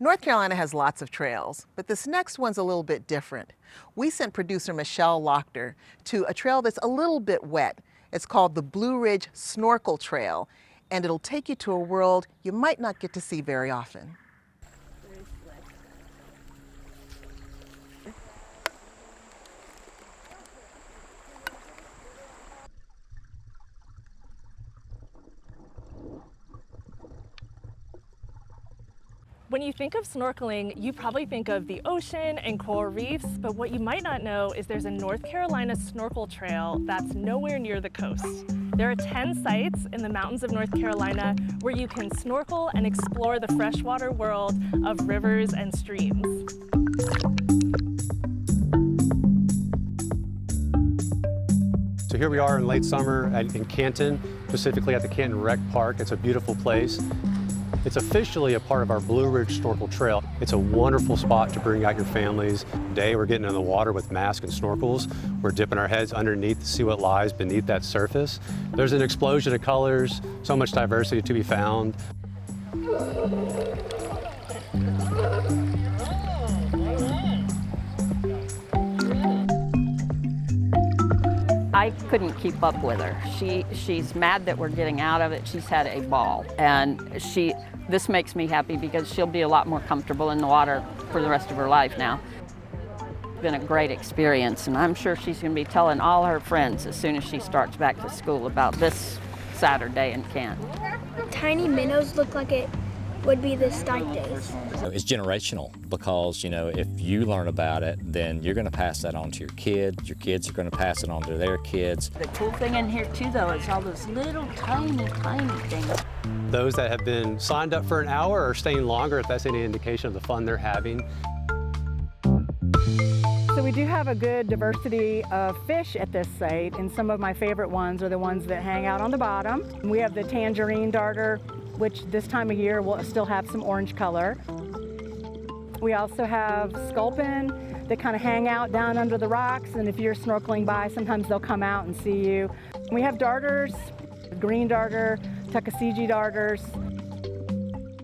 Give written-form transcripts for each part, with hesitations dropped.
North Carolina has lots of trails, but this next one's a little bit different. We sent producer Michelle Lochter to a trail that's a little bit wet. It's called the Blue Ridge Snorkel Trail, and it'll take you to a world you might not get to see very often. When you think of snorkeling, you probably think of the ocean and coral reefs, but what you might not know is there's a North Carolina snorkel trail that's nowhere near the coast. There are 10 sites in the mountains of North Carolina where you can snorkel and explore the freshwater world of rivers and streams. So here we are in late summer in Canton, specifically at the Canton Rec Park. It's a beautiful place. It's officially a part of our Blue Ridge Snorkel Trail. It's a wonderful spot to bring out your families. Today we're getting in the water with masks and snorkels. We're dipping our heads underneath to see what lies beneath that surface. There's an explosion of colors, so much diversity to be found. I couldn't keep up with her. She's mad that we're getting out of it. She's had a ball, and this makes me happy because she'll be a lot more comfortable in the water for the rest of her life now. It's been a great experience, and I'm sure she's going to be telling all her friends as soon as she starts back to school about this Saturday in Canton. Tiny minnows look like it would be the Stike days. It's generational because, if you learn about it, then you're going to pass that on to your kids are going to pass it on to their kids. The cool thing in here too, though, is all those little tiny things. Those that have been signed up for an hour are staying longer, if that's any indication of the fun they're having. So we do have a good diversity of fish at this site, and some of my favorite ones are the ones that hang out on the bottom. We have the tangerine darter, which this time of year will still have some orange color. We also have sculpin that kind of hang out down under the rocks, and if you're snorkeling by, sometimes they'll come out and see you. We have darters, green darter, Tuckasegee darters,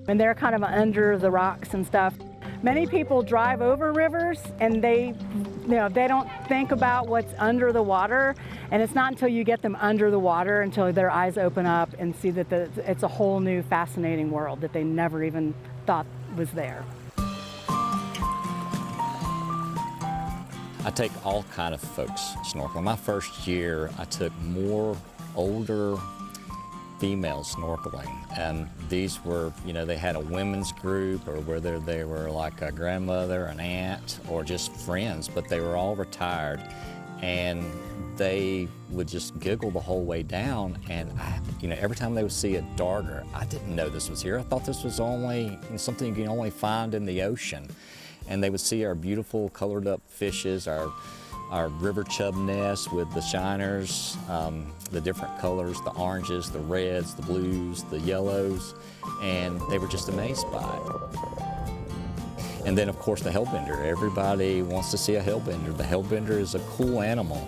and they're kind of under the rocks and stuff. Many people drive over rivers and they don't think about what's under the water, and it's not until you get them under the water until their eyes open up and see that it's a whole new fascinating world that they never even thought was there. I take all kind of folks snorkeling. My first year, I took more older females snorkeling, and these were, they had a women's group, or whether they were like a grandmother, an aunt, or just friends, but they were all retired, and they would just giggle the whole way down. And every time they would see a darter, I didn't know this was here. I thought this was only something you can only find in the ocean. And they would see our beautiful colored up fishes, our river chub nests with the shiners, the different colors, the oranges, the reds, the blues, the yellows, and they were just amazed by it. And then of course the hellbender. Everybody wants to see a hellbender. The hellbender is a cool animal.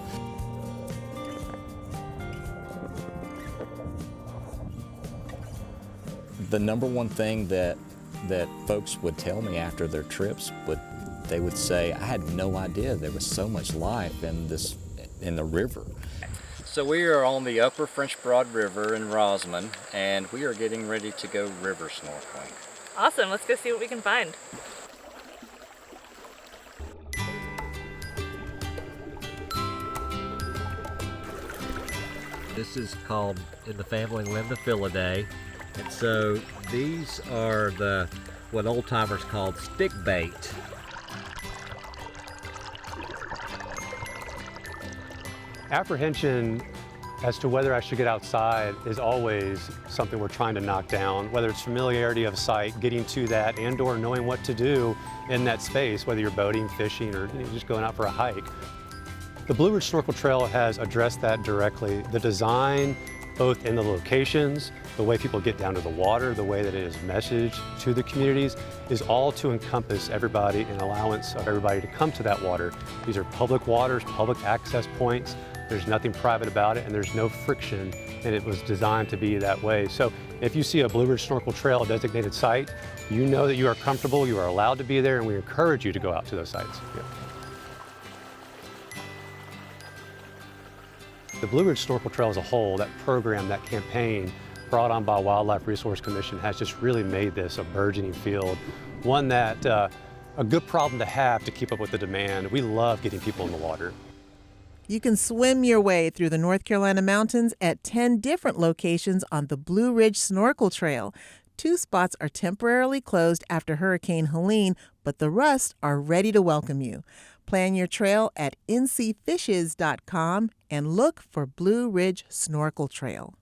The number one thing that folks would tell me after their trips they would say, I had no idea there was so much life in the river. So we are on the upper French Broad River in Rosamond, and we are getting ready to go river snorkeling. Awesome, let's go see what we can find. This is called, in the family, Lindophylidae. And so these are what old timers called stick bait. Apprehension as to whether I should get outside is always something we're trying to knock down, whether it's familiarity of sight, getting to that, and/or knowing what to do in that space, whether you're boating, fishing, or just going out for a hike. The Blue Ridge Snorkel Trail has addressed that directly. The design, both in the locations, the way people get down to the water, the way that it is messaged to the communities, is all to encompass everybody and allowance of everybody to come to that water. These are public waters, public access points. There's nothing private about it, and there's no friction, and it was designed to be that way. So if you see a Blue Ridge Snorkel Trail designated site, you know that you are comfortable, you are allowed to be there, and we encourage you to go out to those sites. Yeah. The Blue Ridge Snorkel Trail as a whole, that program, that campaign brought on by Wildlife Resource Commission has just really made this a burgeoning field, one that a good problem to have to keep up with the demand. We love getting people in the water. You can swim your way through the North Carolina mountains at 10 different locations on the Blue Ridge Snorkel Trail. 2 spots are temporarily closed after Hurricane Helene, but the rest are ready to welcome you. Plan your trail at ncfishes.com and look for Blue Ridge Snorkel Trail.